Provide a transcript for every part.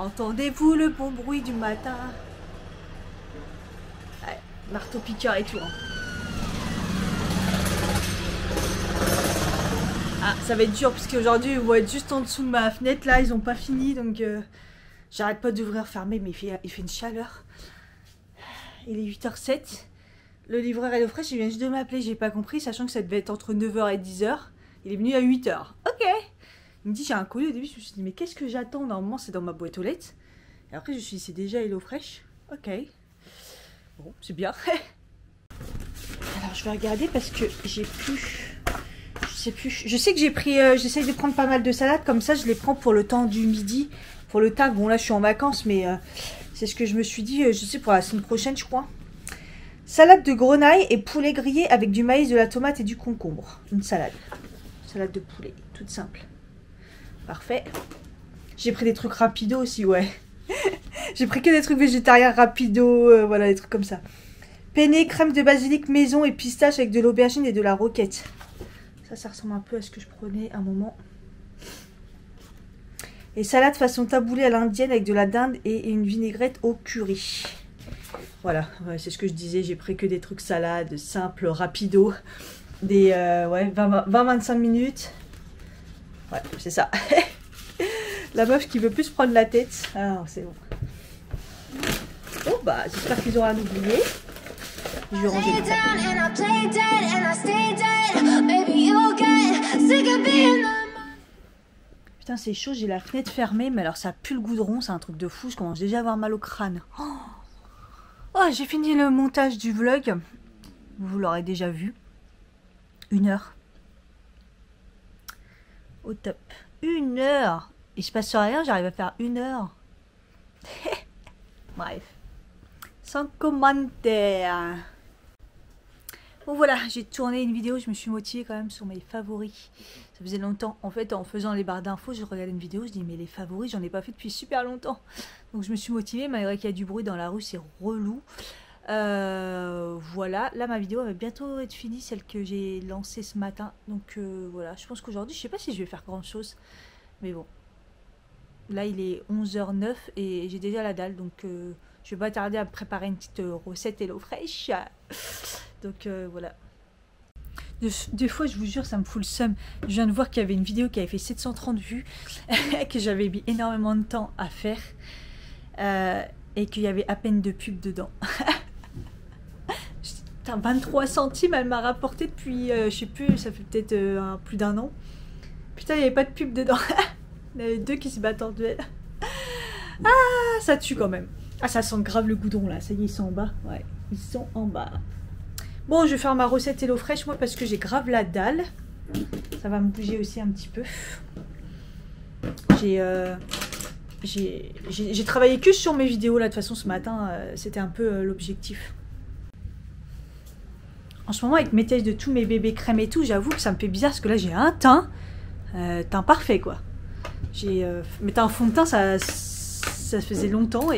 Entendez-vous le bon bruit du matin? Ouais, marteau piqueur et tout. Hein. Ah, ça va être dur parce qu'aujourd'hui ils vont être juste en dessous de ma fenêtre. Là, ils ont pas fini donc j'arrête pas d'ouvrir, fermer, mais il fait une chaleur. Il est 8h07. Le livreur HelloFresh, il vient juste de m'appeler, j'ai pas compris, sachant que ça devait être entre 9h et 10h. Il est venu à 8h. Ok. Il me dit j'ai un colis. Au début, je me suis dit mais qu'est-ce que j'attends? Normalement, c'est dans ma boîte aux lettres. Et après, je me suis dit c'est déjà HelloFresh. Ok. Bon, c'est bien. Alors, je vais regarder parce que j'ai plus... Je sais plus. Je sais que j'ai pris... J'essaye de prendre pas mal de salades. Comme ça, je les prends pour le temps du midi. Pour le tag. Bon, là, je suis en vacances, mais c'est ce que je me suis dit. Je sais, pour la semaine prochaine, je crois. Salade de grenaille et poulet grillé avec du maïs, de la tomate et du concombre. Une salade. Salade de poulet. Toute simple. Parfait. J'ai pris des trucs rapidos aussi, ouais. J'ai pris que des trucs végétariens rapidos. Voilà, des trucs comme ça. Penne, crème de basilic maison et pistache avec de l'aubergine et de la roquette. Ça ressemble un peu à ce que je prenais un moment. Et salade façon taboulé à l'indienne avec de la dinde et une vinaigrette au curry. Voilà, ouais, c'est ce que je disais. J'ai pris que des trucs salades, simples, rapidos. Des ouais, 20-25 minutes. Ouais, c'est ça. La meuf qui veut plus prendre la tête. Ah, c'est bon. Oh, bah, j'espère qu'ils auront à oublier. Je vais ranger tout ça. Putain, c'est chaud, j'ai la fenêtre fermée, mais alors ça pue le goudron, c'est un truc de fou, je commence déjà à avoir mal au crâne. Oh, j'ai fini le montage du vlog, vous l'aurez déjà vu. 1 heure. Au top. 1 heure. Il se passe rien, j'arrive à faire 1 heure. Bref. Sans commentaire. Bon voilà, j'ai tourné une vidéo, je me suis motivée quand même sur mes favoris. Ça faisait longtemps. En fait, en faisant les barres d'infos, je regardais une vidéo, je dis mais les favoris, j'en ai pas fait depuis super longtemps. Donc je me suis motivée, malgré qu'il y a du bruit dans la rue, c'est relou. Voilà, là ma vidéo va bientôt être finie, celle que j'ai lancée ce matin. Donc voilà, je pense qu'aujourd'hui, je sais pas si je vais faire grand chose. Mais bon. Là, il est 11h09 et j'ai déjà la dalle, donc je vais pas tarder à préparer une petite recette HelloFresh. Donc voilà. Des fois, je vous jure, ça me fout le seum. Je viens de voir qu'il y avait une vidéo qui avait fait 730 vues, que j'avais mis énormément de temps à faire, et qu'il y avait à peine de pub dedans. Putain, 23 centimes, elle m'a rapporté depuis, je sais plus, ça fait peut-être plus d'1 an. Putain, il n'y avait pas de pub dedans. Il y en avait 2 qui se battent en duel. Ah, ça tue quand même. Ah, ça sent grave le goudron là. Ça y est, ils sont en bas. Ouais, ils sont en bas. Bon, je vais faire ma recette HelloFresh, moi, parce que j'ai grave la dalle. Ça va me bouger aussi un petit peu. J'ai travaillé que sur mes vidéos, là, de toute façon, ce matin. C'était un peu l'objectif. En ce moment, avec mes tests de tous mes bébés crème et tout, j'avoue que ça me fait bizarre, parce que là, j'ai un teint parfait, quoi. Mais un fond de teint, ça faisait longtemps,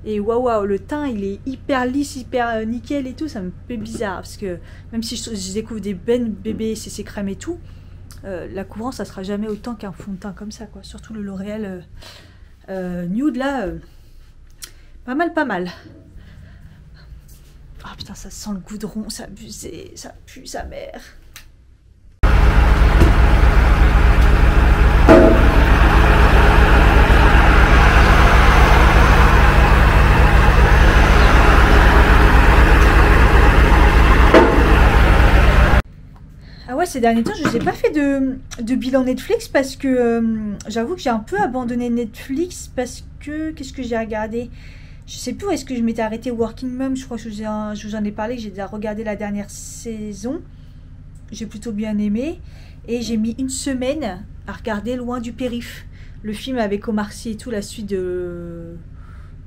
et waouh, le teint il est hyper lisse, hyper nickel et tout, ça me fait bizarre parce que même si je découvre des bennes bébés CC crème et tout, la couvrance ça sera jamais autant qu'un fond de teint comme ça, quoi. Surtout le L'Oréal nude là, pas mal. Ah oh, putain, ça sent le goudron, ça abusé, ça pue sa mère. Ah ouais, ces derniers temps, je n'ai pas fait de bilan Netflix parce que j'avoue que j'ai un peu abandonné Netflix parce que... Qu'est-ce que j'ai regardé? Je sais plus où est-ce que je m'étais arrêtée. Working Mom, je crois que je vous en ai parlé, que j'ai déjà regardé la dernière saison. J'ai plutôt bien aimé. Et j'ai mis 1 semaine à regarder Loin du périph'. Le film avec Omar Sy et tout, la suite de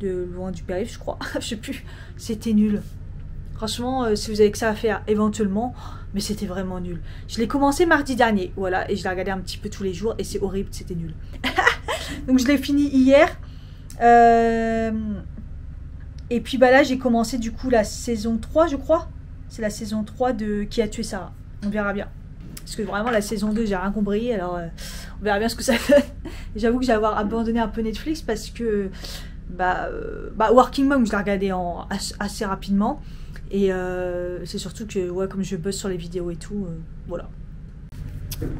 Loin du périph', je crois. Je sais plus. C'était nul. Franchement, si vous avez que ça à faire, éventuellement, mais c'était vraiment nul. Je l'ai commencé mardi dernier, voilà, et je l'ai regardé un petit peu tous les jours, et c'est horrible, c'était nul. Donc je l'ai fini hier. Et puis bah là, j'ai commencé du coup la saison 3, je crois. C'est la saison 3 de Qui a tué Sarah. On verra bien. Parce que vraiment, la saison 2, j'ai rien compris, alors on verra bien ce que ça fait. J'avoue que j'ai avoir abandonné un peu Netflix parce que Working Mom, je l'ai regardé assez rapidement. Et c'est surtout que, ouais, comme je bosse sur les vidéos et tout, voilà.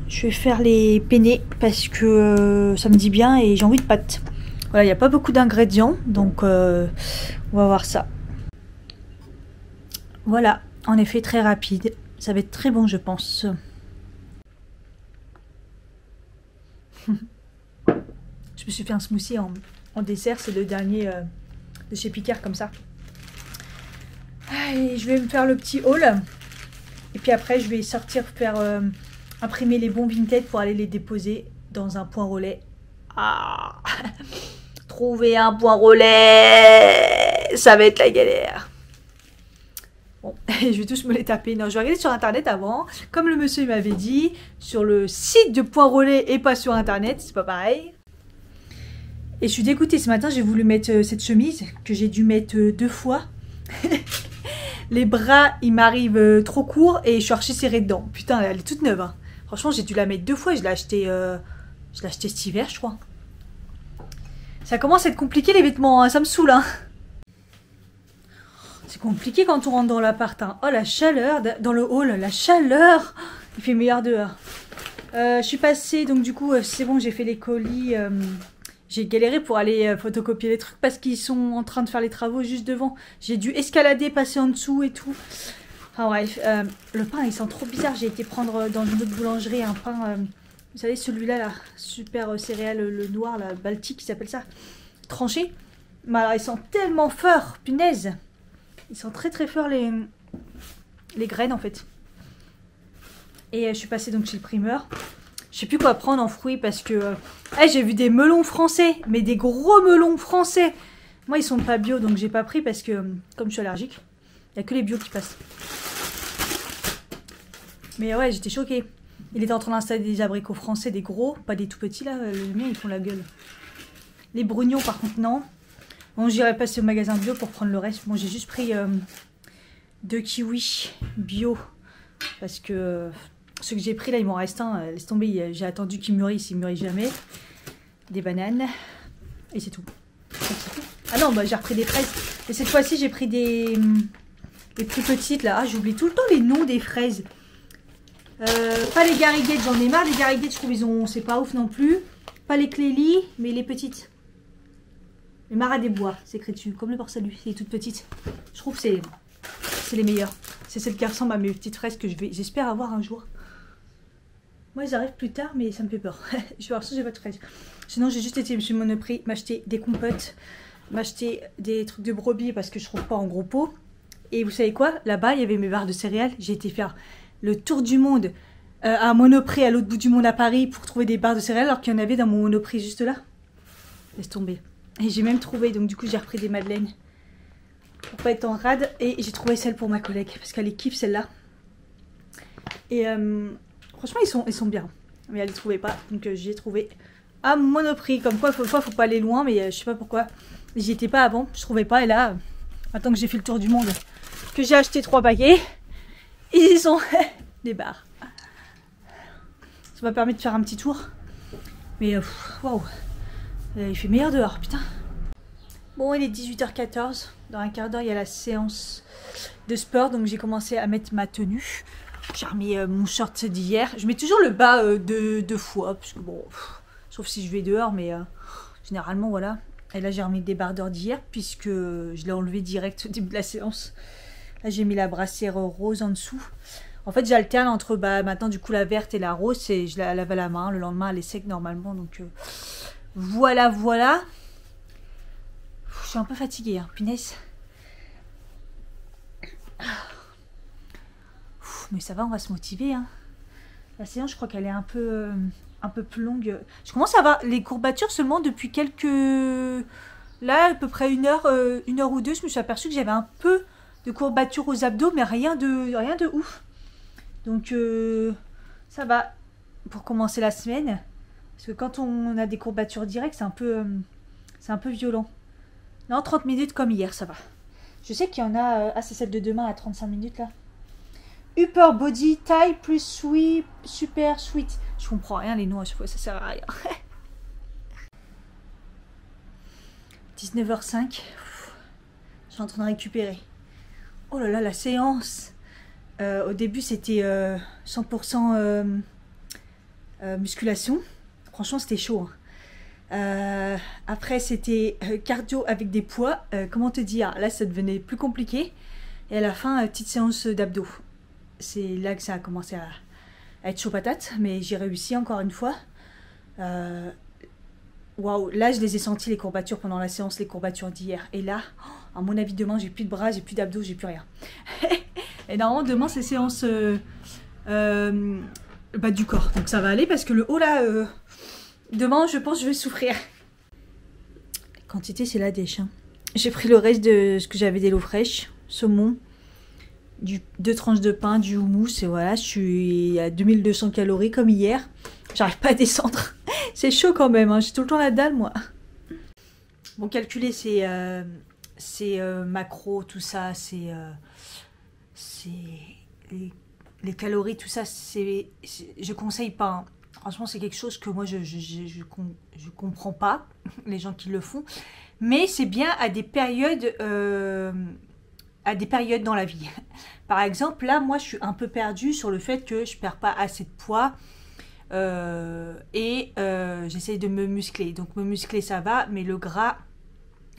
Je vais faire les penne parce que ça me dit bien et j'ai envie de pâtes. Voilà, il n'y a pas beaucoup d'ingrédients, donc on va voir ça. Voilà, en effet, très rapide. Ça va être très bon, je pense. Je me suis fait un smoothie en dessert, c'est le dernier de chez Picard, comme ça. Et je vais me faire le petit haul. Et puis après, je vais sortir faire imprimer les bons Vinted pour aller les déposer dans un point relais. Ah, trouver un point relais, ça va être la galère. Bon, je vais tous me les taper. Non, je vais regarder sur internet avant. Comme le monsieur m'avait dit, sur le site de point relais et pas sur internet, c'est pas pareil. Et je suis dégoûtée. Ce matin, j'ai voulu mettre cette chemise que j'ai dû mettre 2 fois. Les bras, ils m'arrivent trop courts et je suis archi serrée dedans. Putain, elle est toute neuve. Hein. Franchement, j'ai dû la mettre 2 fois et je l'ai acheté cet hiver, je crois. Ça commence à être compliqué les vêtements, hein. Ça me saoule. Hein. C'est compliqué quand on rentre dans l'appart. Hein. Oh, la chaleur dans le hall, la chaleur. Il fait meilleur dehors. Je suis passée, donc du coup, c'est bon, j'ai fait les colis. J'ai galéré pour aller photocopier les trucs parce qu'ils sont en train de faire les travaux juste devant. J'ai dû escalader, passer en dessous et tout. Enfin bref, le pain il sent trop bizarre. J'ai été prendre dans une autre boulangerie un pain, vous savez celui-là, là, super céréales, le noir, la baltique, il s'appelle ça, tranché. Mais alors il sent tellement fort, punaise. Il sent très très fort les graines en fait. Et je suis passée donc chez le primeur. Je sais plus quoi prendre en fruits parce que j'ai vu des melons français, mais des gros melons français. Moi ils sont pas bio donc j'ai pas pris parce que comme je suis allergique, il y a que les bio qui passent. Mais ouais, j'étais choquée. Il était en train d'installer des abricots français, des gros, pas des tout petits là, les miens ils font la gueule. Les brugnons par contre non. Bon, j'irai passer au magasin bio pour prendre le reste. Bon, j'ai juste pris 2 kiwis bio parce que ceux que j'ai pris là, il m'en reste un. Laisse tomber, j'ai attendu qu'ils mûrissent, ils mûrissent jamais. Des bananes. Et c'est tout. Ah non, bah j'ai repris des fraises. Et cette fois-ci, j'ai pris des plus petites là. Ah, j'oublie tout le temps les noms des fraises. Pas les Gariguettes, j'en ai marre. Les Gariguettes, je trouve, c'est pas ouf non plus. Pas les Clélie, mais les petites. Les Marat des Bois, c'est écrit dessus. Comme le Port-Salut, c'est toutes petites. Je trouve que c'est les meilleures. C'est celles qui ressemblent à mes petites fraises que j'espère avoir un jour. Moi, ils arrivent plus tard, mais ça me fait peur. Je vais voir si j'ai pas de fraises. Sinon, j'ai juste été chez Monoprix m'acheter des compotes, m'acheter des trucs de brebis parce que je trouve pas en gros pot. Et vous savez quoi? Là-bas, il y avait mes barres de céréales. J'ai été faire le tour du monde à Monoprix, à l'autre bout du monde à Paris, pour trouver des barres de céréales, alors qu'il y en avait dans mon Monoprix juste là. Laisse tomber. Et j'ai même trouvé, donc du coup, j'ai repris des madeleines pour pas être en rade. Et j'ai trouvé celle pour ma collègue parce qu'elle kiffe celle-là. Et franchement, ils sont bien. Mais elle les trouvait pas, donc j'ai trouvé à Monoprix. Comme quoi, faut pas aller loin, mais je sais pas pourquoi. J'y étais pas avant, je trouvais pas. Et là, maintenant que j'ai fait le tour du monde, que j'ai acheté 3 paquets, ils y sont des barres. Ça m'a permis de faire un petit tour. Mais waouh, il fait meilleur dehors, putain. Bon, il est 18h14. Dans un quart d'heure, il y a la séance de sport, donc j'ai commencé à mettre ma tenue. J'ai remis mon short d'hier. Je mets toujours le bas deux fois, parce que bon, sauf si je vais dehors, mais généralement, voilà. Et là, j'ai remis le débardeur d'hier, puisque je l'ai enlevé direct au début de la séance. Là, j'ai mis la brassière rose en dessous. En fait, j'alterne entre maintenant, du coup, la verte et la rose, et je la lave à la main. Le lendemain, elle est sec normalement, donc voilà, voilà. Je suis un peu fatiguée, hein, punaise. Mais ça va, on va se motiver. Hein. La séance, je crois qu'elle est un peu plus longue. Je commence à avoir les courbatures seulement depuis quelques... Là, à peu près une heure ou deux, je me suis aperçue que j'avais un peu de courbatures aux abdos, mais rien de ouf. Donc, ça va pour commencer la semaine. Parce que quand on a des courbatures directes, c'est un peu violent. Non, 30 minutes comme hier, ça va. Je sais qu'il y en a... Ah, c'est celle de demain à 35 minutes, là. Upper body, taille plus sweet, super sweet. Je comprends rien, les noms à chaque fois, ça sert à rien. 19h05. Je suis en train de récupérer. Oh là là, la séance. Au début, c'était 100% musculation. Franchement, c'était chaud. Après, c'était cardio avec des poids. Comment te dire? Là, ça devenait plus compliqué. Et à la fin, petite séance d'abdos. C'est là que ça a commencé à être chaud patate. Mais j'ai réussi encore une fois. Waouh, là, je les ai sentis, les courbatures, pendant la séance, les courbatures d'hier. Et là, à mon avis, demain, j'ai plus de bras, j'ai plus d'abdos, j'ai plus rien. Et normalement, demain, c'est séance bas du corps. Donc ça va aller parce que le haut, là, demain, je pense que je vais souffrir. La quantité, c'est la dèche. Hein. J'ai pris le reste de ce que j'avais des lots fraîches, saumon, 2 tranches de pain, du houmous. Et voilà, je suis à 2200 calories comme hier. J'arrive pas à descendre. C'est chaud quand même, hein. J'ai tout le temps la dalle, moi. Bon, calculer, c'est macro, tout ça, c'est les calories, tout ça, je conseille pas. Hein. Franchement, c'est quelque chose que moi, je comprends pas, les gens qui le font. Mais c'est bien à des périodes dans la vie. Par exemple, là, moi, je suis un peu perdue sur le fait que je perds pas assez de poids. J'essaye de me muscler. Donc me muscler ça va, mais le gras,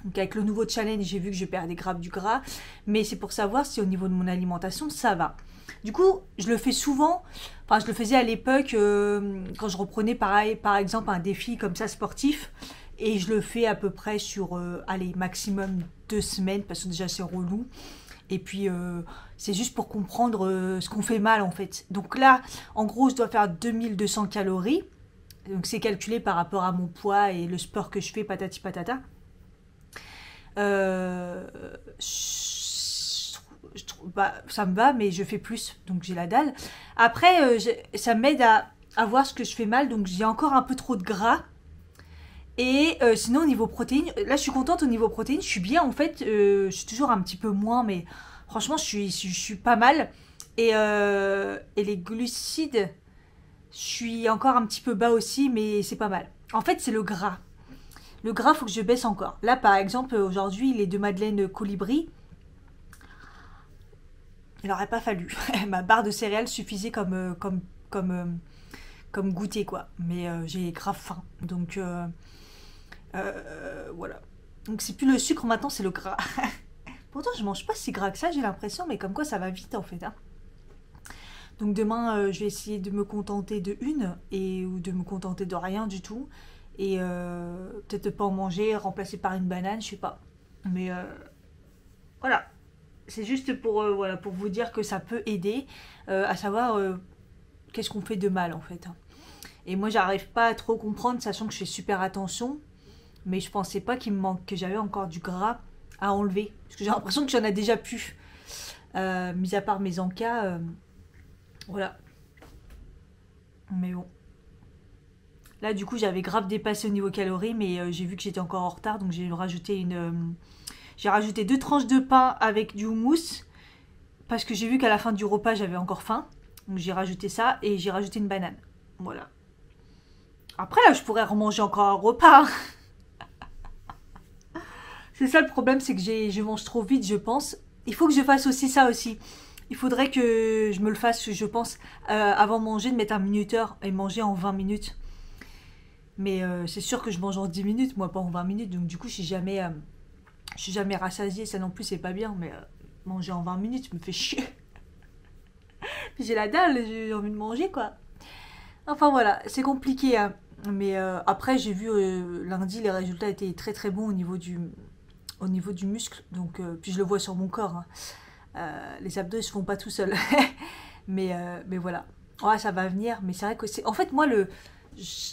donc avec le nouveau challenge j'ai vu que je perds du gras, mais c'est pour savoir si au niveau de mon alimentation ça va. Du coup je le fais souvent, enfin je le faisais à l'époque quand je reprenais pareil, par exemple un défi comme ça sportif, et je le fais à peu près sur allez, maximum 2 semaines parce que déjà c'est relou. Et puis, c'est juste pour comprendre ce qu'on fait mal, en fait. Donc là, en gros, je dois faire 2200 calories. Donc, c'est calculé par rapport à mon poids et le sport que je fais, patati patata. Ça me va, mais je fais plus. Donc, j'ai la dalle. Après, ça m'aide à voir ce que je fais mal. Donc, j'ai encore un peu trop de gras. Et sinon au niveau protéines, là je suis contente au niveau protéines, je suis bien en fait, je suis toujours un petit peu moins, mais franchement je suis pas mal. Et les glucides, je suis encore un petit peu bas aussi, mais c'est pas mal. En fait c'est le gras. Le gras, faut que je baisse encore. Là par exemple aujourd'hui les 2 madeleines colibri, il n'aurait pas fallu. Ma barre de céréales suffisait comme goûter quoi. Mais j'ai grave faim, donc... voilà. Donc c'est plus le sucre maintenant, c'est le gras. Pourtant je mange pas si gras que ça, j'ai l'impression, mais comme quoi ça va vite en fait. Hein. Donc demain je vais essayer de me contenter de ou de me contenter de rien du tout. Et peut-être pas en manger, remplacer par une banane, je sais pas. Mais voilà. C'est juste pour vous dire que ça peut aider à savoir qu'est-ce qu'on fait de mal en fait. Hein. Et moi j'arrive pas à trop comprendre, sachant que je fais super attention. Mais je pensais pas que j'avais encore du gras à enlever. Parce que j'ai l'impression que j'en ai déjà plus. Mis à part mes encas. Voilà. Mais bon. Là, du coup, j'avais grave dépassé au niveau calories. Mais j'ai vu que j'étais encore en retard. Donc, j'ai rajouté j'ai rajouté 2 tranches de pain avec du houmous. Parce que j'ai vu qu'à la fin du repas, j'avais encore faim. Donc, j'ai rajouté ça. Et j'ai rajouté une banane. Voilà. Après, là, je pourrais remanger encore un repas. C'est ça le problème, c'est que je mange trop vite, je pense. Il faut que je fasse aussi ça aussi. Il faudrait que je me le fasse, je pense, avant de manger, de mettre un minuteur et manger en 20 minutes. Mais c'est sûr que je mange en 10 minutes, moi pas en 20 minutes. Donc du coup, je suis jamais rassasiée. Ça non plus, c'est pas bien. Mais manger en 20 minutes, me fait chier. J'ai la dalle, j'ai envie de manger, quoi. Enfin voilà, c'est compliqué. Hein. Mais après, j'ai vu lundi, les résultats étaient très très bons au niveau du muscle, donc puis je le vois sur mon corps. Hein. Les abdos ils se font pas tout seuls, mais voilà. Ouais, ça va venir, mais c'est vrai que c'est. En fait, moi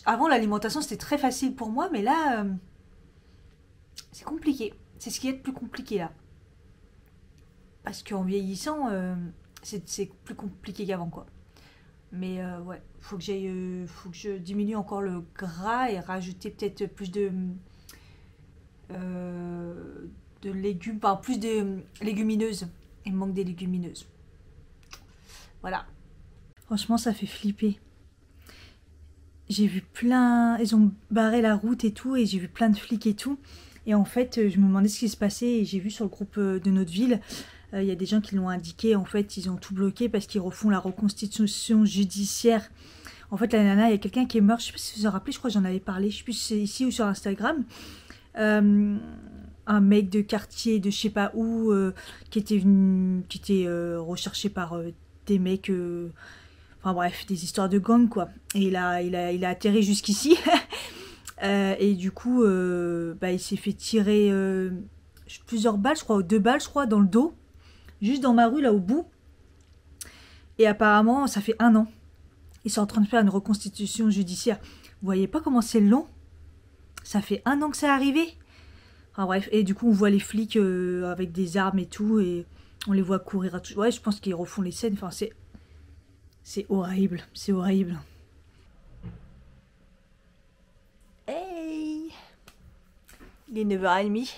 avant l'alimentation c'était très facile pour moi, mais là c'est compliqué. C'est ce qui est le plus compliqué là, parce qu'en vieillissant c'est plus compliqué qu'avant quoi. Mais ouais, faut que je diminue encore le gras et rajouter peut-être plus de légumes, enfin plus de légumineuses. Il me manque des légumineuses. Voilà. Franchement, ça fait flipper. J'ai vu plein... Ils ont barré la route et tout, et j'ai vu plein de flics et tout. Et en fait, je me demandais ce qui se passait et j'ai vu sur le groupe de notre ville, il y a des gens qui l'ont indiqué. En fait, ils ont tout bloqué parce qu'ils refont la reconstitution judiciaire. En fait, la nana, il y a quelqu'un qui est mort. Je sais pas si vous vous en rappelez, je crois que j'en avais parlé. Je sais plus si c'est ici ou sur Instagram. Un mec de quartier de je sais pas où qui était recherché par des mecs. Enfin bref, des histoires de gang quoi. Et il a atterri jusqu'ici. Et du coup, il s'est fait tirer plusieurs balles, je crois, ou 2 balles, je crois, dans le dos. Juste dans ma rue, là, au bout. Et apparemment, ça fait 1 an. Ils sont en train de faire une reconstitution judiciaire. Vous voyez pas comment c'est long? Ça fait 1 an que c'est arrivé. Enfin bref, et du coup, on voit les flics avec des armes et tout, et on les voit courir à tout. Ouais, je pense qu'ils refont les scènes. Enfin, c'est horrible. C'est horrible. Hey! Il est 9h30.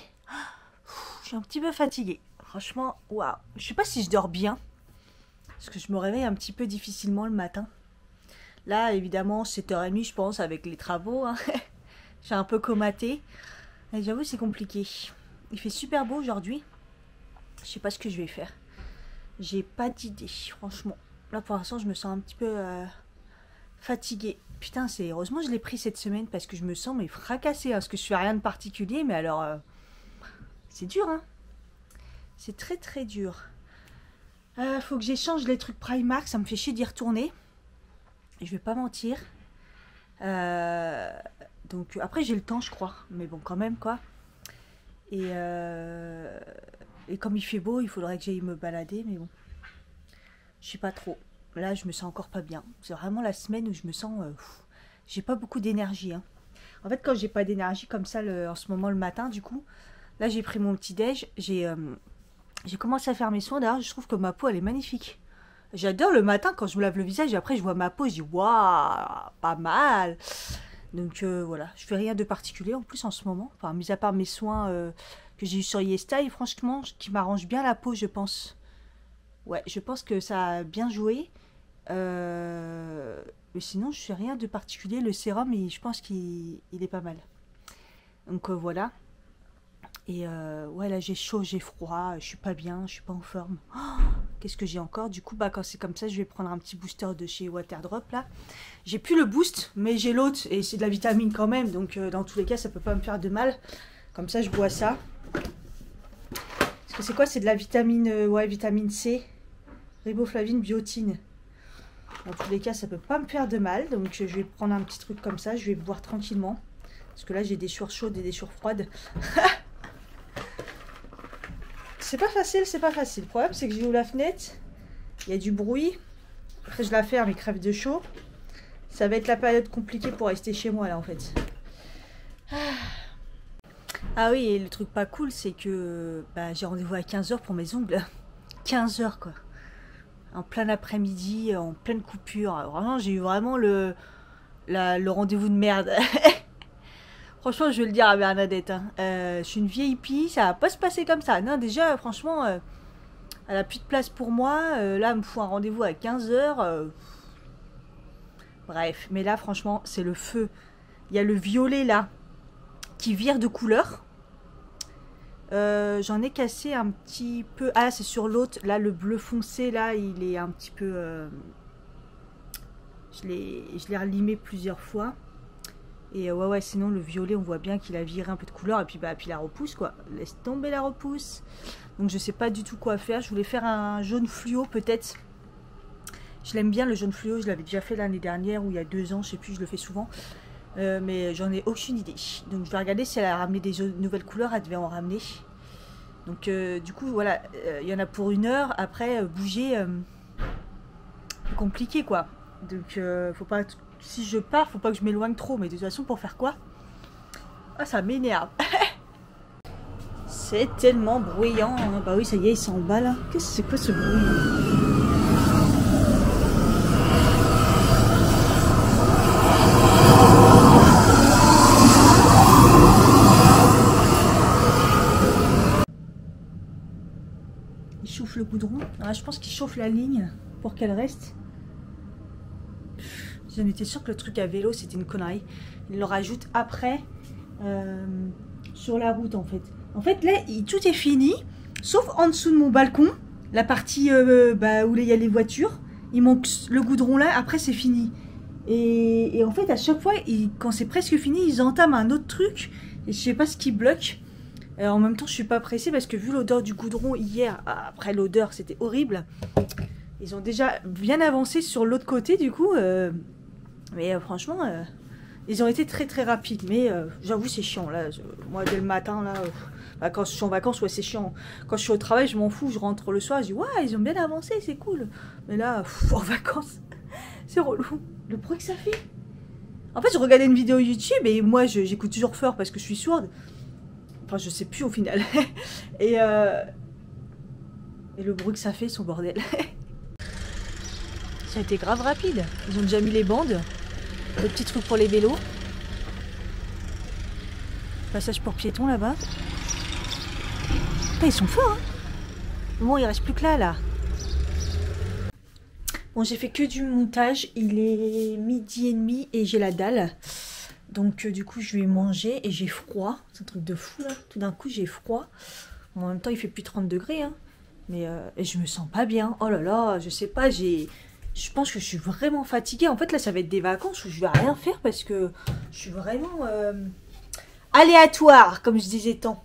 Je suis un petit peu fatiguée. Franchement, waouh. Je sais pas si je dors bien. Parce que je me réveille un petit peu difficilement le matin. Là, évidemment, 7h30, je pense, avec les travaux. Hein. J'ai un peu comaté. Et j'avoue, c'est compliqué. Il fait super beau aujourd'hui. Je sais pas ce que je vais faire. J'ai pas d'idée, franchement. Là, pour l'instant, je me sens un petit peu fatiguée. Putain, heureusement je l'ai pris cette semaine parce que je me sens mais fracassée. Hein, parce que je fais rien de particulier, mais alors... c'est dur, hein. C'est très très dur. Faut que j'échange les trucs Primark. Ça me fait chier d'y retourner. Je vais pas mentir. Donc après j'ai le temps je crois. Mais bon quand même quoi. Et comme il fait beau, il faudrait que j'aille me balader. Mais bon. Je sais pas trop. Là je me sens encore pas bien. C'est vraiment la semaine où je me sens... j'ai pas beaucoup d'énergie. Hein. En fait quand j'ai pas d'énergie comme ça en ce moment le matin du coup... Là j'ai pris mon petit déj. J'ai commencé à faire mes soins. D'ailleurs je trouve que ma peau elle est magnifique. J'adore le matin quand je me lave le visage et après je vois ma peau, je dis waouh, pas mal. Donc voilà, je fais rien de particulier en plus en ce moment. Enfin, mis à part mes soins que j'ai eu sur YesStyle, franchement, qui m'arrange bien la peau, je pense. Ouais, je pense que ça a bien joué. Mais sinon, je fais rien de particulier. Le sérum, je pense qu'il est pas mal. Donc voilà. Et ouais, là j'ai chaud, j'ai froid, je suis pas bien, je suis pas en forme. Oh, qu'est-ce que j'ai encore? Du coup, quand c'est comme ça, je vais prendre un petit booster de chez Waterdrop là. J'ai plus le boost, mais j'ai l'autre et c'est de la vitamine quand même. Donc dans tous les cas, ça peut pas me faire de mal. Comme ça, je bois ça. Parce que c'est quoi? C'est de la vitamine, ouais, vitamine C, riboflavine, biotine. Dans tous les cas, ça peut pas me faire de mal. Donc je vais prendre un petit truc comme ça, je vais boire tranquillement. Parce que là, j'ai des sueurs chaudes et des sueurs froides. C'est pas facile, c'est pas facile. Le problème, c'est que j'ouvre la fenêtre, il y a du bruit. Après, je la ferme, il crève de chaud. Ça va être la période compliquée pour rester chez moi, là, en fait. Ah oui, et le truc pas cool, c'est que j'ai rendez-vous à 15h pour mes ongles. 15h, quoi. En plein après-midi, en pleine coupure. Vraiment, j'ai eu vraiment le rendez-vous de merde. Franchement, je vais le dire à Bernadette. Hein. Je suis une vieille hippie, ça va pas se passer comme ça. Non, déjà, franchement, elle a plus de place pour moi. Là, elle me fout un rendez-vous à 15h. Bref, mais là, franchement, c'est le feu. Il y a le violet, là, qui vire de couleur. J'en ai cassé un petit peu. Ah, c'est sur l'autre. Là, le bleu foncé, là, il est un petit peu... Je l'ai relimé plusieurs fois. Et ouais, sinon le violet, on voit bien qu'il a viré un peu de couleur. Et puis, puis la repousse, quoi. Laisse tomber la repousse. Donc, je sais pas du tout quoi faire. Je voulais faire un jaune fluo, peut-être. Je l'aime bien, le jaune fluo. Je l'avais déjà fait l'année dernière ou il y a 2 ans. Je sais plus, je le fais souvent. Mais j'en ai aucune idée. Donc, je vais regarder si elle a ramené des nouvelles couleurs. Elle devait en ramener. Donc, du coup, voilà. Il y en a pour 1 heure. Après, bouger, compliqué, quoi. Donc, faut pas... Si je pars, faut pas que je m'éloigne trop. Mais de toute façon, pour faire quoi? Ah, ça m'énerve. C'est tellement bruyant. Hein. Bah oui, ça y est, il s'en bat là. Qu'est-ce que c'est quoi ce bruit? Il chauffe le goudron. Ah, je pense qu'il chauffe la ligne pour qu'elle reste. J'en étais sûre que le truc à vélo c'était une connerie. Il le rajoute après. Je sur la route en fait. En fait là tout est fini, sauf en dessous de mon balcon, la partie où il y a les voitures. Il manque le goudron là, après c'est fini. Et en fait à chaque fois, quand c'est presque fini, ils entament un autre truc. Et je sais pas ce qui bloque. En même temps je suis pas pressée parce que vu l'odeur du goudron hier, après l'odeur c'était horrible. Ils ont déjà bien avancé sur l'autre côté du coup. Mais franchement... ils ont été très très rapides, mais j'avoue c'est chiant là. Moi dès le matin là, quand je suis en vacances, ouais c'est chiant. Quand je suis au travail, je m'en fous, je rentre le soir, je dis ouais ils ont bien avancé, c'est cool. Mais là, en vacances, c'est relou. Le bruit que ça fait. En fait, je regardais une vidéo YouTube et moi j'écoute toujours fort parce que je suis sourde. Enfin, je sais plus au final. et le bruit que ça fait, son bordel. Ça a été grave rapide. Ils ont déjà mis les bandes. Le petit truc pour les vélos. Passage pour piétons là-bas. Ils sont forts, hein. Bon, il reste plus que là. Bon, j'ai fait que du montage. Il est 12h30 et j'ai la dalle. Donc, du coup, je vais manger et j'ai froid. C'est un truc de fou, là. Tout d'un coup, j'ai froid. Bon, en même temps, il fait plus 30 degrés, hein. Mais et je me sens pas bien. Oh là là, je sais pas, je pense que je suis vraiment fatiguée. En fait, là, ça va être des vacances où je vais rien faire parce que je suis vraiment aléatoire, comme je disais tant.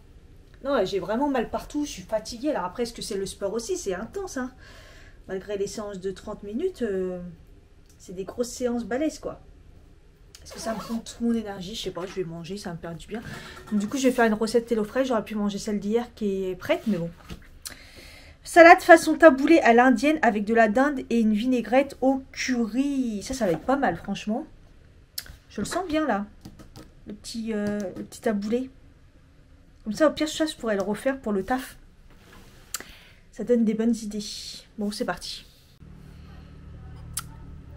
Non, j'ai vraiment mal partout. Je suis fatiguée. Alors après, est-ce que c'est le sport aussi? C'est intense, hein. Malgré les séances de 30 minutes, c'est des grosses séances balèzes, quoi. Est-ce que ça me prend toute mon énergie? Je sais pas, je vais manger, ça me perd du bien. Donc, du coup, je vais faire une recette HelloFresh. J'aurais pu manger celle d'hier qui est prête, mais bon. Salade façon taboulé à l'indienne avec de la dinde et une vinaigrette au curry. Ça va être pas mal, franchement. Je le sens bien, là. Le petit taboulé. Comme ça, au pire, je pourrais le refaire pour le taf. Ça donne des bonnes idées. Bon, c'est parti.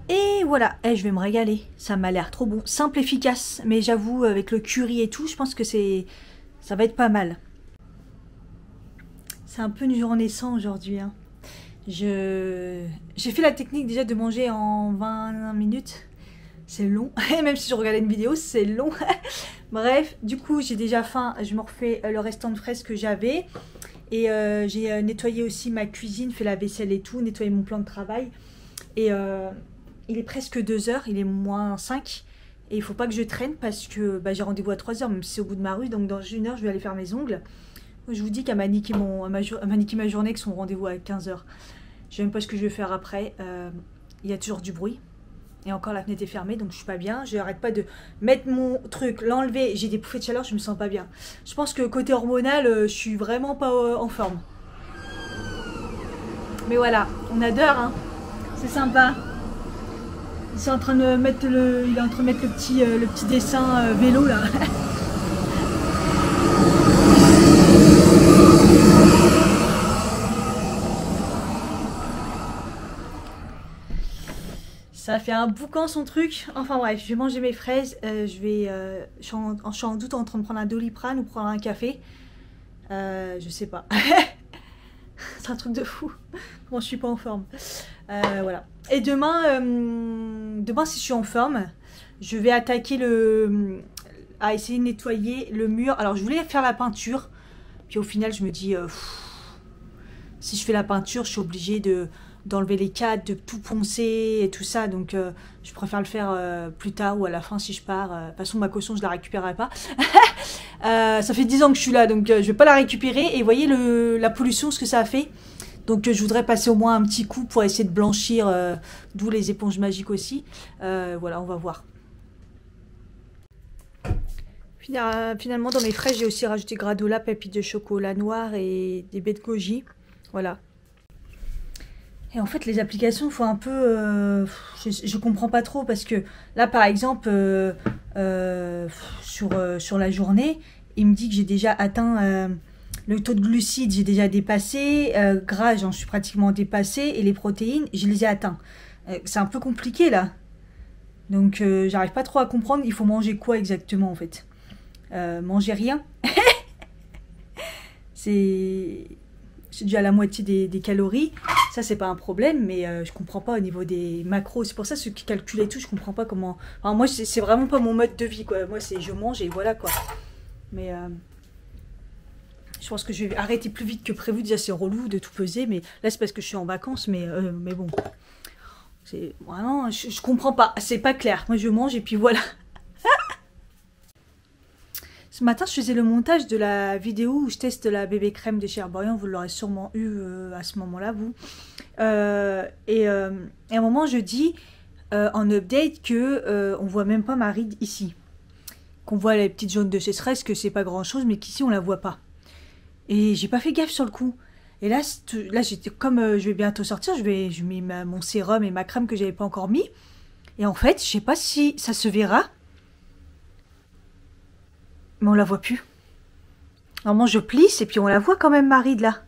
Et voilà. Je vais me régaler. Ça m'a l'air trop bon. Simple, efficace. Mais j'avoue, avec le curry et tout, je pense que ça va être pas mal. C'est un peu une journée sans aujourd'hui. Hein. J'ai fait la technique déjà de manger en 20 minutes. C'est long. Même si je regardais une vidéo, c'est long. Bref, du coup, j'ai déjà faim. Je me refais le restant de fraises que j'avais. Et j'ai nettoyé aussi ma cuisine, fait la vaisselle et tout, nettoyé mon plan de travail. Et il est presque 2h, il est moins 5. Et il faut pas que je traîne parce que j'ai rendez-vous à 3h, même si c'est au bout de ma rue. Donc dans 1h, je vais aller faire mes ongles. Je vous dis qu'elle m'a niqué, ma journée avec son rendez-vous à 15h. Je sais même pas ce que je vais faire après. Il y a toujours du bruit. Et encore la fenêtre est fermée, donc je suis pas bien. Je n'arrête pas de mettre mon truc, l'enlever. J'ai des bouffées de chaleur, je me sens pas bien. Je pense que côté hormonal, je suis vraiment pas en forme. Mais voilà, on adore, hein. C'est sympa. Il est en train de mettre le petit dessin vélo là. Ça fait un boucan son truc. Enfin bref, je vais manger mes fraises. Je suis en doute entre me prendre un Doliprane ou prendre un café. Je sais pas. C'est un truc de fou. Bon, je suis pas en forme. Voilà. Et demain, si je suis en forme, je vais attaquer à essayer de nettoyer le mur. Alors, je voulais faire la peinture. Puis au final, je me dis, si je fais la peinture, je suis obligée d'enlever les cadres, de tout poncer et tout ça. Donc, je préfère le faire plus tard ou à la fin si je pars. De toute façon, ma caution, je la récupérerai pas. Ça fait 10 ans que je suis là, donc je vais pas la récupérer. Et vous voyez la pollution, ce que ça a fait. Donc, je voudrais passer au moins un petit coup pour essayer de blanchir, d'où les éponges magiques aussi. Voilà, on va voir. Finalement, dans mes fraises, j'ai aussi rajouté granola, pépites de chocolat noir et des baies de goji. Voilà. Et en fait, les applications, il faut un peu... je comprends pas trop parce que là, par exemple, sur la journée, il me dit que j'ai déjà atteint le taux de glucides, j'ai déjà dépassé, gras, j'en suis pratiquement dépassé, et les protéines, je les ai atteints. C'est un peu compliqué là. Donc, j'arrive pas trop à comprendre, il faut manger quoi exactement en fait. Manger rien. C'est dû à la moitié des calories. Ça, c'est pas un problème, mais je comprends pas au niveau des macros. C'est pour ça, ceux qui calculent et tout, je comprends pas comment... Enfin, moi, c'est vraiment pas mon mode de vie, quoi. Moi, c'est je mange et voilà, quoi. Mais Je pense que je vais arrêter plus vite que prévu. Déjà, c'est relou de tout peser, mais là, c'est parce que je suis en vacances, mais bon. C'est vraiment, je comprends pas, c'est pas clair. Moi, je mange et puis voilà. Ce matin, je faisais le montage de la vidéo où je teste la bébé crème de chez Herborian. Vous l'aurez sûrement eu à ce moment-là, vous. Et à un moment, je dis en update que on voit même pas ma ride ici. Qu'on voit les petites zones de sécheresse, que c'est pas grand-chose, mais qu'ici, on la voit pas. Et j'ai pas fait gaffe sur le coup. Et là j'étais comme je vais bientôt sortir, je mets mon sérum et ma crème que j'avais pas encore mis. Et en fait, je sais pas si ça se verra. Mais on la voit plus. Normalement, je plisse et puis on la voit quand même, ma ride, là.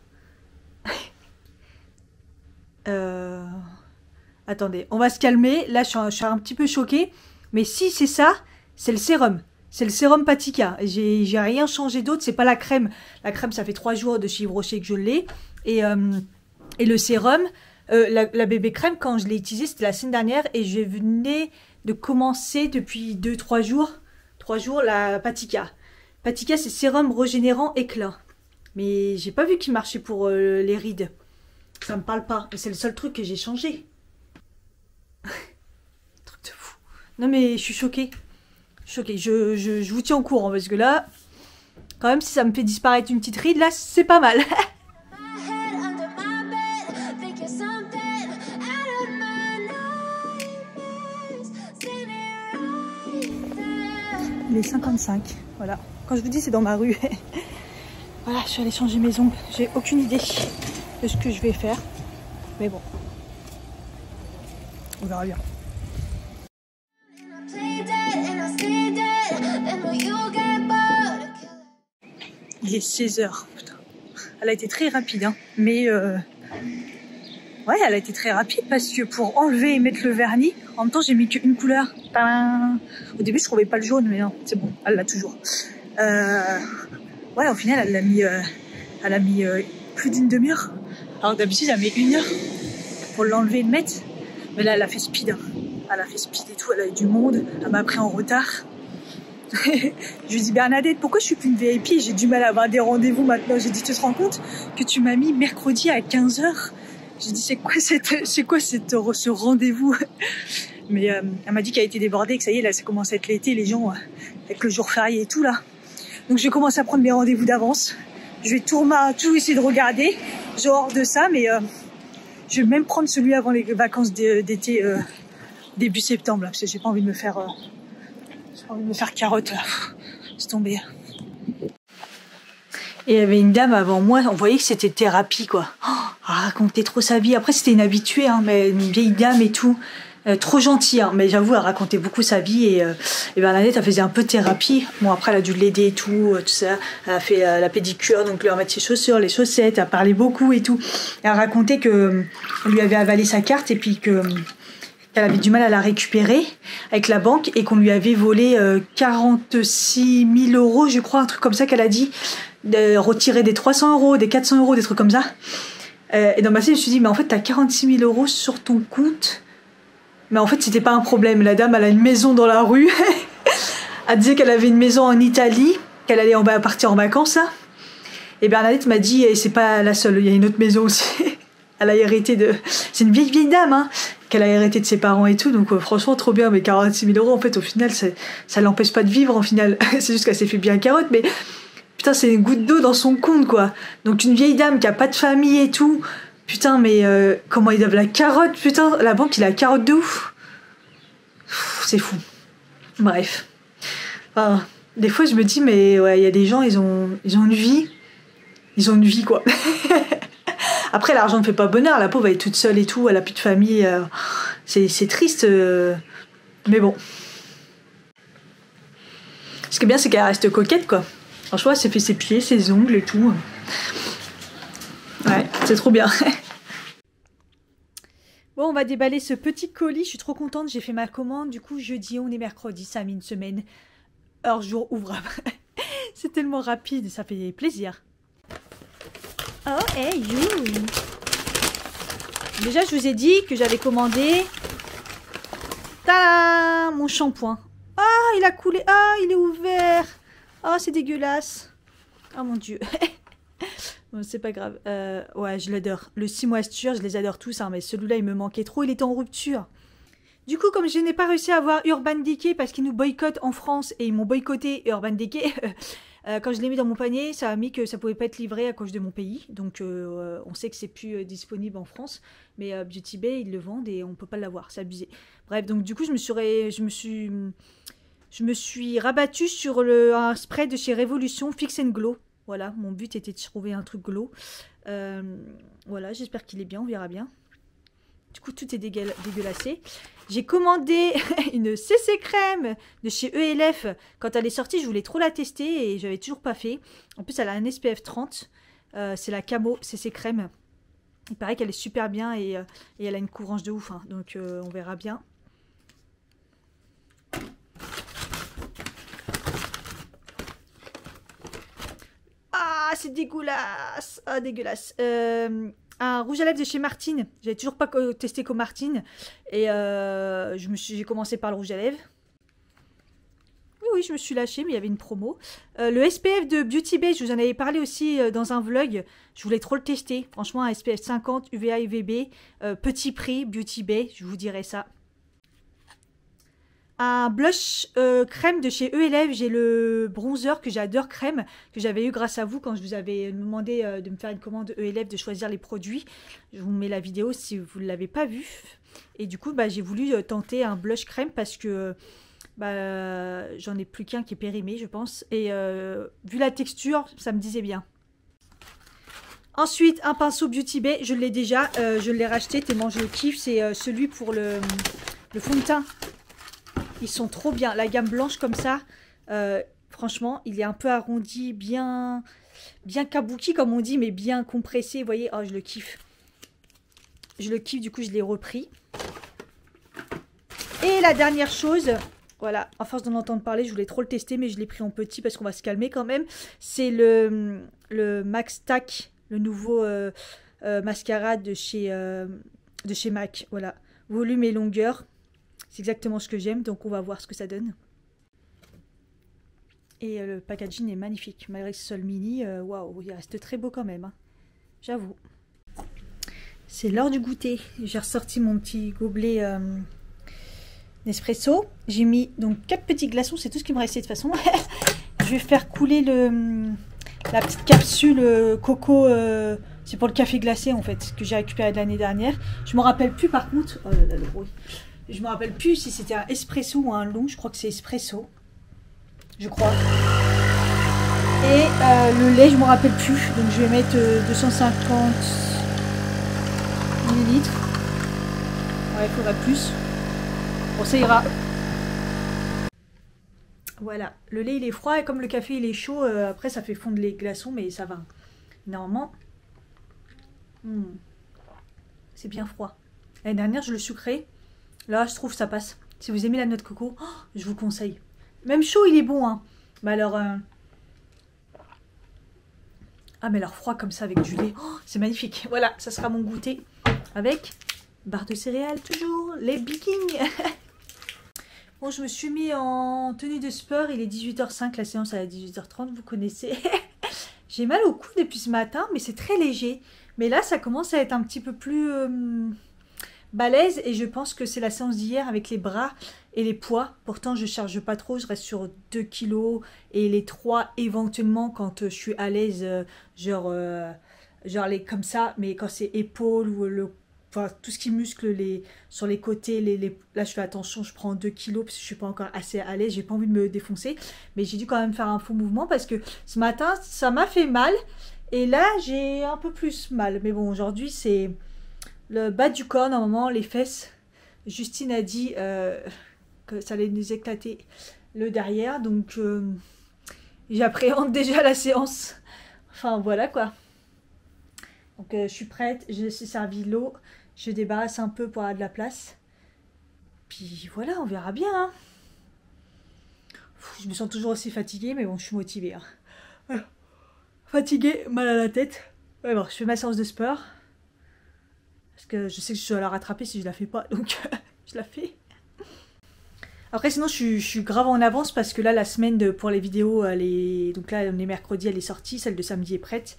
Attendez, on va se calmer. Là, je suis un petit peu choquée. Mais si c'est ça, c'est le sérum. C'est le sérum Patika. J'ai rien changé d'autre. C'est pas la crème. La crème, ça fait 3 jours de chez Yves Rocher que je l'ai. Et le sérum, la bébé crème, quand je l'ai utilisée, c'était la semaine dernière. Et je venais de commencer depuis 2-3 jours. 3 jours, la Patika. Patika, c'est sérum régénérant éclat. Mais j'ai pas vu qu'il marchait pour les rides. Ça me parle pas. C'est le seul truc que j'ai changé. Truc de fou. Non mais je suis choquée. Choquée. Je vous tiens au courant parce que là, quand même, si ça me fait disparaître une petite ride, là, c'est pas mal. Il est 55, voilà. Quand je vous dis, c'est dans ma rue. Voilà, je suis allée changer mes ongles. J'ai aucune idée de ce que je vais faire. Mais bon, on verra bien. Il est 16 h. Putain. Elle a été très rapide, hein. Mais ouais, elle a été très rapide parce que pour enlever et mettre le vernis, en même temps, j'ai mis qu'une couleur. Tadam. Au début, je trouvais pas le jaune, mais non, c'est bon, elle l'a toujours. Ouais, au final, elle a mis plus d'une demi-heure. Alors d'habitude, elle met 1 heure pour l'enlever et le mettre. Mais là, elle a fait speed. Hein. Elle a fait speed et tout, elle a eu du monde. Elle m'a pris en retard. Je lui dis, Bernadette, pourquoi je suis plus une VIP? J'ai du mal à avoir des rendez-vous maintenant. J'ai dit, tu te rends compte que tu m'as mis mercredi à 15 h? J'ai dit, c'est quoi ce rendez-vous? Mais elle m'a dit qu'elle a été débordée, que ça y est, là, ça commence à être l'été, les gens, avec le jour férié et tout, là. Donc, je vais commencer à prendre mes rendez-vous d'avance. Je vais tout essayer de regarder, genre de ça, mais je vais même prendre celui avant les vacances d'été, début septembre, là, parce que j'ai pas envie de me faire, carotte, là. C'est tombé. Et il y avait une dame avant moi, on voyait que c'était thérapie, quoi. Oh, elle racontait trop sa vie. Après, c'était une habituée, hein, mais une vieille dame et tout. Trop gentille, hein, mais j'avoue, elle racontait beaucoup sa vie et Bernadette, elle faisait un peu de thérapie. Bon, après, elle a dû l'aider et tout ça. Elle a fait la pédicure, donc lui remettre ses chaussures, les chaussettes, elle parlait beaucoup et tout. Elle racontait que on lui avait avalé sa carte et puis qu'elle avait du mal à la récupérer avec la banque et qu'on lui avait volé 46 000 €, je crois, un truc comme ça qu'elle a dit. De retirer des 300 €, des 400 €, des trucs comme ça. Et dans ma tête, je me suis dit, mais en fait, t'as 46 000 € sur ton compte. Mais en fait, c'était pas un problème. La dame, elle a une maison dans la rue. Elle disait qu'elle avait une maison en Italie, qu'elle allait partir en vacances, là. Et Bernadette m'a dit, et c'est pas la seule, il y a une autre maison aussi. Elle a hérité de... C'est une vieille dame, hein, qu'elle a hérité de ses parents et tout. Donc, franchement, trop bien. Mais 46 000 €, en fait, au final, ça l'empêche pas de vivre, en final. C'est juste qu'elle s'est fait bien carotte, mais... Putain, c'est une goutte d'eau dans son compte, quoi. Donc, une vieille dame qui a pas de famille et tout... Putain, mais comment ils doivent la carotte, putain, la banque, il a la carotte de ouf. C'est fou. Bref. Enfin, des fois, je me dis, mais ouais, il y a des gens, ils ont une vie. Ils ont une vie, quoi. Après, l'argent ne fait pas bonheur. La pauvre, elle est toute seule et tout, elle a plus de famille. C'est triste. Mais bon. Ce qui est bien, c'est qu'elle reste coquette, quoi. Franchement, elle s'est fait ses pieds, ses ongles et tout. Ouais, c'est trop bien. Bon, on va déballer ce petit colis. Je suis trop contente, j'ai fait ma commande. Du coup, jeudi, on est mercredi, ça a mis une semaine. Heure, jour ouvrable. C'est tellement rapide, ça fait plaisir. Oh, hey, you. Déjà, je vous ai dit que j'avais commandé... Tada, mon shampoing. Ah, il a coulé. Ah, il est ouvert. Ah, c'est dégueulasse. Oh mon Dieu. C'est pas grave. Ouais, je l'adore. Le 6 moisture, je les adore tous, hein, mais celui-là, il me manquait trop, il était en rupture. Du coup, comme je n'ai pas réussi à avoir Urban Decay parce qu'ils nous boycottent en France et ils m'ont boycotté Urban Decay, quand je l'ai mis dans mon panier, ça a mis que ça pouvait pas être livré à cause de mon pays. Donc, on sait que c'est plus disponible en France. Mais Beauty Bay, ils le vendent et on peut pas l'avoir. C'est abusé. Bref, donc du coup, je me suis rabattue sur un spray de chez Révolution Fix and Glow. Voilà, mon but était de trouver un truc glow. Voilà, j'espère qu'il est bien, on verra bien. Du coup, tout est dégueulassé. J'ai commandé une CC crème de chez ELF. Quand elle est sortie, je voulais trop la tester et j'avais toujours pas fait. En plus, elle a un SPF 30. C'est la Camo CC crème. Il paraît qu'elle est super bien et elle a une couvrance de ouf. Hein. Donc, on verra bien. Ah, c'est dégueulasse. Ah, dégueulasse. Un rouge à lèvres de chez Martine. J'avais toujours pas testé qu'au Martine. Et j'ai commencé par le rouge à lèvres. Oui, je me suis lâchée, mais il y avait une promo. Le SPF de Beauty Bay, je vous en avais parlé aussi dans un vlog. Je voulais trop le tester. Franchement, un SPF 50 UVA UVB. Petit prix, Beauty Bay, je vous dirais ça. Un blush crème de chez ELF. J'ai le bronzer que j'adore crème, que j'avais eu grâce à vous quand je vous avais demandé de me faire une commande ELF, de choisir les produits. Je vous mets la vidéo si vous ne l'avez pas vue. Et du coup, j'ai voulu tenter un blush crème parce que j'en ai plus qu'un qui est périmé, je pense. Et vu la texture, ça me disait bien. Ensuite, un pinceau Beauty Bay. Je l'ai déjà, je l'ai racheté tellement je le kiffe. C'est celui pour le fond de teint. Ils sont trop bien. La gamme blanche comme ça, franchement, il est un peu arrondi, bien kabuki comme on dit, mais bien compressé. Vous voyez, oh, je le kiffe. Je le kiffe, du coup, je l'ai repris. Et la dernière chose, voilà, à force d'en entendre parler, je voulais trop le tester, mais je l'ai pris en petit parce qu'on va se calmer quand même. C'est le Max Tack, le nouveau mascara de chez MAC. Voilà, volume et longueur. C'est exactement ce que j'aime, donc on va voir ce que ça donne. Et le packaging est magnifique. Malgré ce sol mini, waouh, il reste très beau quand même. Hein. J'avoue. C'est l'heure du goûter. J'ai ressorti mon petit gobelet Nespresso. J'ai mis donc 4 petits glaçons, c'est tout ce qui me restait de toute façon. Je vais faire couler la petite capsule coco. C'est pour le café glacé en fait, que j'ai récupéré de l'année dernière. Je me rappelle plus par contre. Oh là là, le bruit. Je me rappelle plus si c'était un espresso ou un long. Je crois que c'est espresso. Je crois. Et le lait, je me rappelle plus. Donc je vais mettre 250 ml. Ouais, il faudrait plus. Bon, ça ira. Voilà. Le lait, il est froid. Et comme le café, il est chaud, après, ça fait fondre les glaçons. Mais ça va. Normalement, c'est bien froid. L'année dernière, je le sucrais. Là, je trouve que ça passe. Si vous aimez la noix de coco, je vous conseille. Même chaud, il est bon. Hein. Mais alors... Ah, mais alors froid comme ça avec du lait. Oh, c'est magnifique. Voilà, ça sera mon goûter. Avec barre de céréales, toujours. Les Vikings. Bon, je me suis mis en tenue de sport. Il est 18h05. La séance est à 18h30. Vous connaissez. J'ai mal au cou depuis ce matin, mais c'est très léger. Mais là, ça commence à être un petit peu plus... balèze et je pense que c'est la séance d'hier avec les bras et les poids. Pourtant je charge pas trop, je reste sur 2 kilos et les 3 éventuellement quand je suis à l'aise, genre les comme ça, mais quand c'est épaules ou enfin, tout ce qui muscle sur les côtés, là je fais attention, je prends 2 kilos parce que je suis pas encore assez à l'aise, j'ai pas envie de me défoncer, mais j'ai dû quand même faire un faux mouvement parce que ce matin ça m'a fait mal et là j'ai un peu plus mal, mais bon aujourd'hui c'est le bas du corps, normalement, les fesses. Justine a dit que ça allait nous éclater le derrière. Donc, j'appréhende déjà la séance. Enfin, voilà quoi. Donc, je suis prête. Je me suis servi l'eau. Je débarrasse un peu pour avoir de la place. Puis voilà, on verra bien. Hein. Je me sens toujours aussi fatiguée, mais bon, je suis motivée. Hein. Fatiguée, mal à la tête. Ouais, bon, je fais ma séance de sport. Parce que je sais que je dois la rattraper si je la fais pas, donc je la fais. Après sinon je suis grave en avance parce que là la semaine pour les vidéos, donc là on est mercredi, elle est sortie, celle de samedi est prête.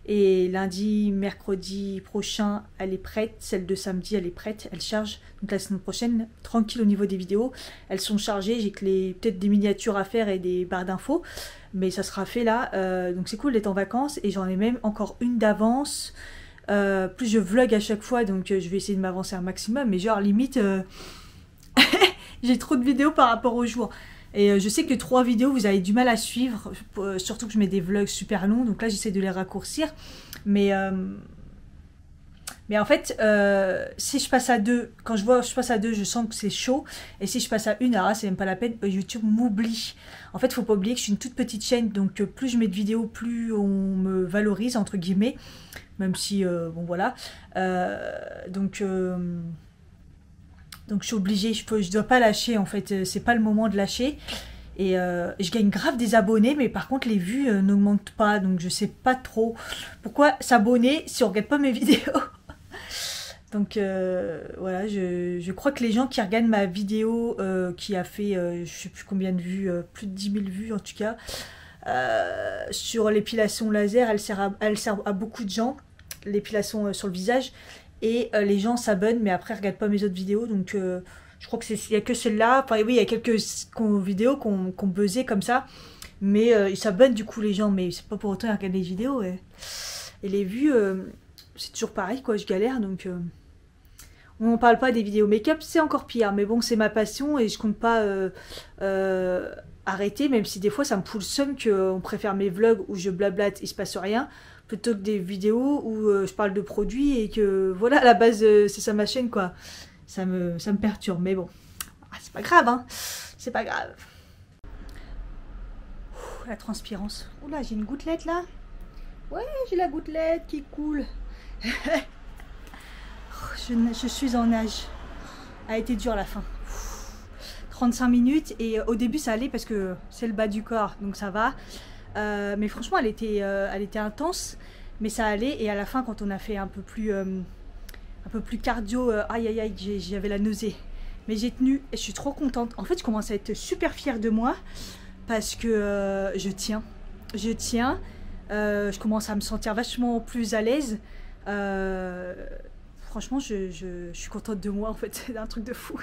Et lundi, mercredi prochain, elle est prête. Celle de samedi, elle est prête, elle charge. Donc la semaine prochaine, tranquille au niveau des vidéos. Elles sont chargées, j'ai que peut-être des miniatures à faire et des barres d'infos. Mais ça sera fait là. Donc c'est cool d'être en vacances. Et j'en ai même encore une d'avance. Plus je vlog à chaque fois, donc je vais essayer de m'avancer un maximum. Mais genre limite, j'ai trop de vidéos par rapport aux jours. Et je sais que 3 vidéos, vous avez du mal à suivre, surtout que je mets des vlogs super longs, donc là j'essaie de les raccourcir. Mais en fait, si je passe à 2, quand je passe à 2, je sens que c'est chaud. Et si je passe à 1, alors c'est même pas la peine, YouTube m'oublie. En fait, faut pas oublier que je suis une toute petite chaîne, donc plus je mets de vidéos, plus on me valorise, entre guillemets. Même si, bon voilà. Donc je suis obligée, je dois pas lâcher en fait, c'est pas le moment de lâcher. Et je gagne grave des abonnés, mais par contre les vues n'augmentent pas, donc je sais pas trop pourquoi s'abonner si on regarde pas mes vidéos. Donc voilà, je crois que les gens qui regardent ma vidéo qui a fait, je sais plus combien de vues, plus de 10 000 vues en tout cas, sur l'épilation laser, elle sert à beaucoup de gens, l'épilation sur le visage. Et les gens s'abonnent, mais après, ils regardent pas mes autres vidéos. Donc, je crois qu'il n'y a que celle-là. Enfin, oui, il y a quelques vidéos qu'on buzzait comme ça. Mais ils s'abonnent, du coup, les gens. Mais c'est pas pour autant qu'ils regardent les vidéos. Et les vues, c'est toujours pareil, quoi. Je galère, donc... On n'en parle pas des vidéos make-up, c'est encore pire. Mais bon, c'est ma passion et je compte pas arrêter. Même si des fois, ça me fout le seum qu'on préfère mes vlogs où je blablate, il se passe rien, plutôt que des vidéos où je parle de produits et que voilà, à la base c'est ça ma chaîne quoi. Ça me perturbe, mais bon, c'est pas grave hein, c'est pas grave. Ouh, la transpirance. Oula, j'ai une gouttelette là. Ouais, j'ai la gouttelette qui coule. je suis en nage. A été dur la fin. 35 minutes et au début ça allait parce que c'est le bas du corps, donc ça va. Mais franchement elle était intense, mais ça allait. Et à la fin quand on a fait un peu plus cardio, aïe aïe aïe, j'avais la nausée, mais j'ai tenu et je suis trop contente. En fait je commence à être super fière de moi parce que je tiens, je commence à me sentir vachement plus à l'aise. Franchement je suis contente de moi en fait, c'est un truc de fou.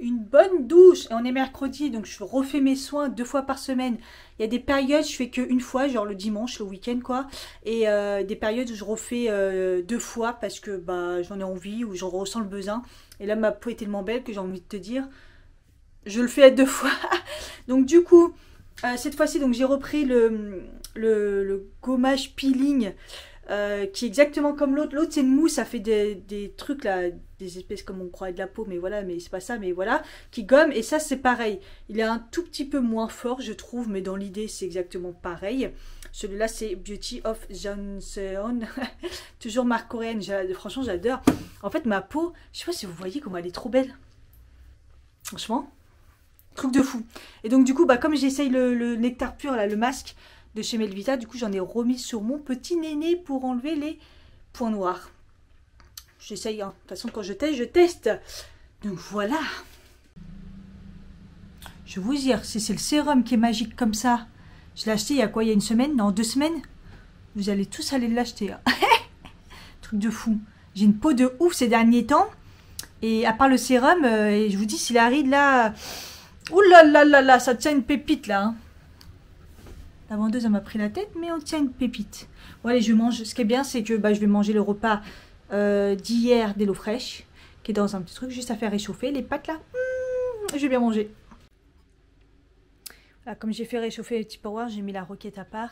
Une bonne douche. Et on est mercredi, donc je refais mes soins 2 fois par semaine. Il y a des périodes, je fais qu'une fois, genre le dimanche, le week-end quoi. Et des périodes où je refais 2 fois parce que bah, j'en ai envie ou j'en ressens le besoin. Et là, ma peau est tellement belle que j'ai envie de te dire, je le fais à 2 fois. Donc du coup, cette fois-ci, donc j'ai repris le gommage peeling. Qui est exactement comme l'autre. L'autre c'est une mousse, ça fait des trucs là, des espèces comme on croirait de la peau, mais voilà, mais c'est pas ça, mais voilà, qui gomme. Et ça c'est pareil, il est un tout petit peu moins fort je trouve, mais dans l'idée c'est exactement pareil. Celui-là c'est Beauty of Johnson. Toujours marque coréenne, franchement j'adore. En fait ma peau, je sais pas si vous voyez comment elle est trop belle. Franchement, truc de fou. Et donc du coup, bah, comme j'essaye le nectar pur là, le masque de chez Melvita, du coup j'en ai remis sur mon petit néné pour enlever les points noirs. J'essaye, hein. De toute façon quand je teste. Donc voilà. Je vais vous dire, si c'est le sérum qui est magique comme ça, je l'ai acheté il y a quoi, il y a 1 semaine, non 2 semaines. Vous allez tous aller l'acheter. Hein. Truc de fou. J'ai une peau de ouf ces derniers temps. Et à part le sérum, et je vous dis, si la ride là... Ouh là là là là, ça tient une pépite là. Hein. La vendeuse elle m'a pris la tête, mais on tient une pépite. Bon allez, je mange. Ce qui est bien, c'est que bah, je vais manger le repas d'hier d'Hello Fresh, qui est dans un petit truc juste à faire réchauffer. Les pâtes là, je vais bien manger. Voilà, comme j'ai fait réchauffer les petits power, j'ai mis la roquette à part.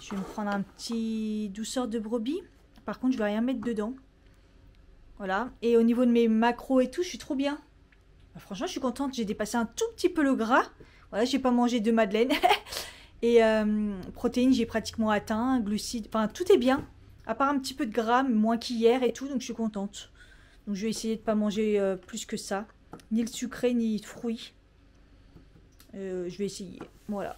Je vais me prendre un petit douceur de brebis. Par contre, je vais rien mettre dedans. Voilà. Et au niveau de mes macros et tout, je suis trop bien. Bah, franchement, je suis contente. J'ai dépassé un tout petit peu le gras. Voilà, j'ai pas mangé de madeleine. Et protéines, j'ai pratiquement atteint. Glucides, enfin tout est bien. À part un petit peu de gras, moins qu'hier et tout. Donc je suis contente. Donc je vais essayer de pas manger plus que ça. Ni le sucré, ni le fruit. Je vais essayer. Voilà.